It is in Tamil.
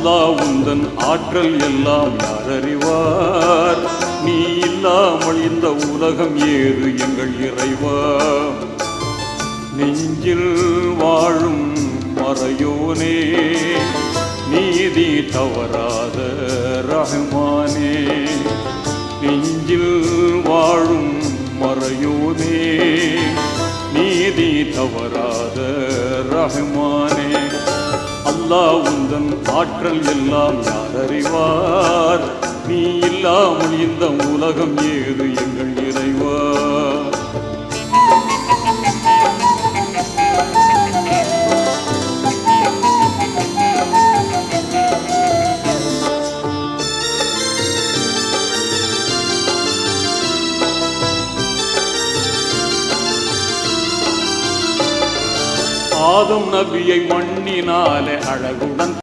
அல்லாஹ் உந்தன் ஆற்றல் எல்லாம் யார் அறிவார்? நீ இல்லாமல் இந்த உலகம் ஏது எங்கள் இறைவா? நெஞ்சில் வாழும் மறையோனே, நீதி தவறாத ரஹ்மானே. நெஞ்சில் வாழும் மறையோனே, நீதி தவறாத ரஹ்மானே. அல்லாஹ் உந்தன் ஆற்றல் எல்லாம் யார் அறிவார்? நீ இல்லாமல் இந்த உலகம் ஏது எங்கள் இறைவா? ஆதம் நபியை மண்ணினாலே அழகுடன்